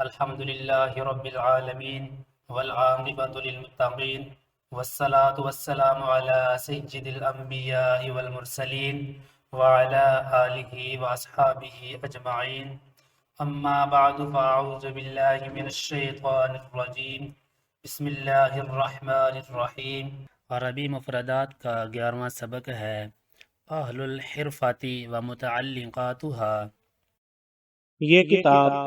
الحمد لله رب العالمين والعاقبة للمتقين والصلاة والسلام على سيد الأنبياء والمرسلين وعلى آله وأصحابه أجمعين أما بعد فأعوذ بالله من الشيطان الرجيم بسم الله الرحمن الرحيم۔ عربی مفردات کا 11واں سبق ہے اہل الحرفاتی و متعلقاتها۔ یہ کتاب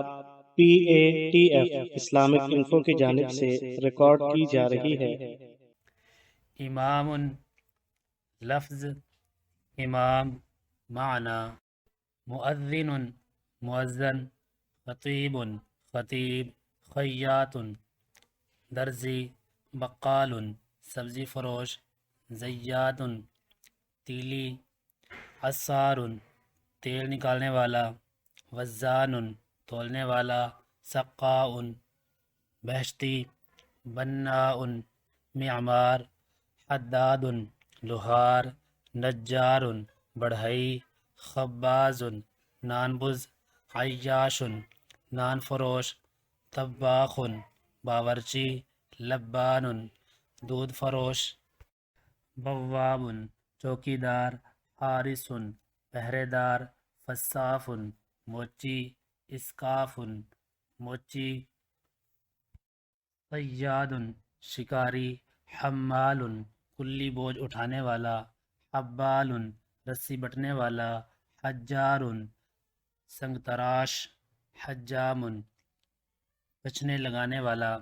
PATF اسلامک انفو کی جانب سے ریکارڈ کی جا رہی ہے۔ امام لفظ امام معنی، مؤذن مؤذن، خطیب خطیب، خیاط درزی، بقال سبزی فروش، زیات تیلی، عصار تیل نکالنے والا، وزان تولنے والا، سقاء بہشتی، بناء معمار، حداد لوہار، نجار بڑھئی، خباز نانبز، عیاش نان فروش، طباخ باورچی، لبان دودھ فروش، بواب چوکیدار، حارس پہرے دار، فصاف موچی، اسکاف موچی، صیاد شکاری، حمال کلی بوجھ اٹھانے والا، حبال رسی بٹنے والا، حجار سنگ تراش، حجام بچنے لگانے والا،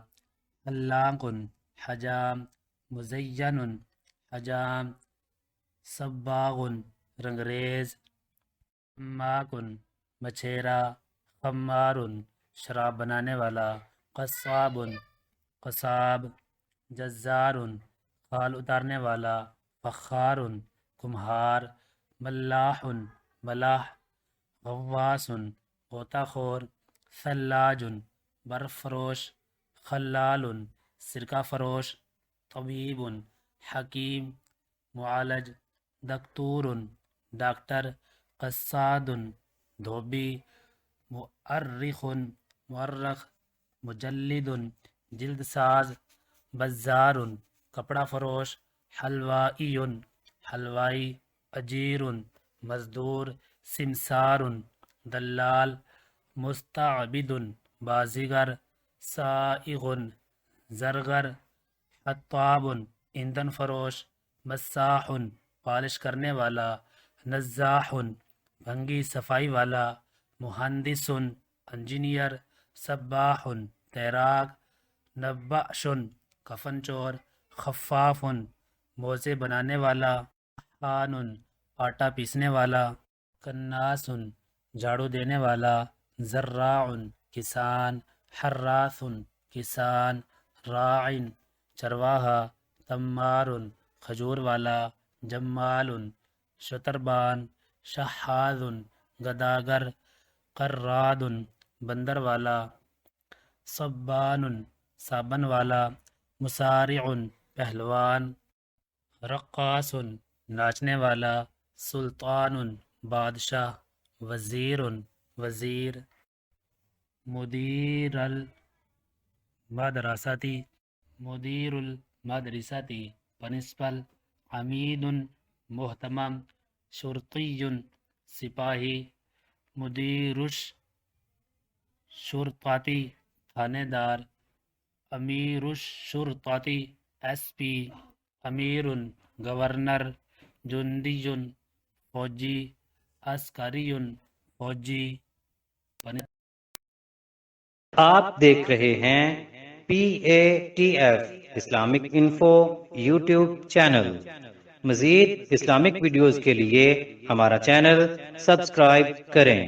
حلاق حجام، مزین حجام، صباغ رنگریز، حماک مچھیرا، خمار شراب بنانے والا، قصاب قصاب، جزار کھال اتارنے والا، فخار کمہار، ملاح ملاح، غواص غوطہ خور، ثلاج برف فروش، خلال سرکہ فروش، طبیب حکیم، معالج، دکتور ڈاکٹر، قصاد دھوبی، مؤرخ مؤرخ، مجلد جلد ساز، بزار کپڑا فروش، حلوائی حلوائی، اجیر مزدور، سمسار دلال، مستعبد بازیگر، سائغ زرگر، حطاب ایندھن فروش، مساح پالش کرنے والا، نزاح بھنگی صفائی والا، مہندس انجینئر، سباح تیراک، نباش کفن چور، خفاف موزے بنانے والا، طحان آٹا پیسنے والا، کناس جھاڑو دینے والا، زراع کسان، حراث کسان، راع چرواہا، تمار کھجور والا، جمال شتربان، شحاذ گداگر، قراد بندر والا، صبان صابن والا، مسارع پہلوان، رقاص ناچنے والا، سلطان بادشاہ، وزیر وزیر، مدیر المدرستی مدیر المدرستی پرنسپل، عمید محتمم، شرطی سپاہی، مدیرش شرطاتی تھانے دار، امیرش شرطاتی SP، امیر گورنر، جندی فوجی، عسکری فوجی۔ آپ دیکھ رہے ہیں PATF Islamic info YouTube channel. مزید اسلامک ویڈیوز کے لیے ہمارا چینل سبسکرائب کریں۔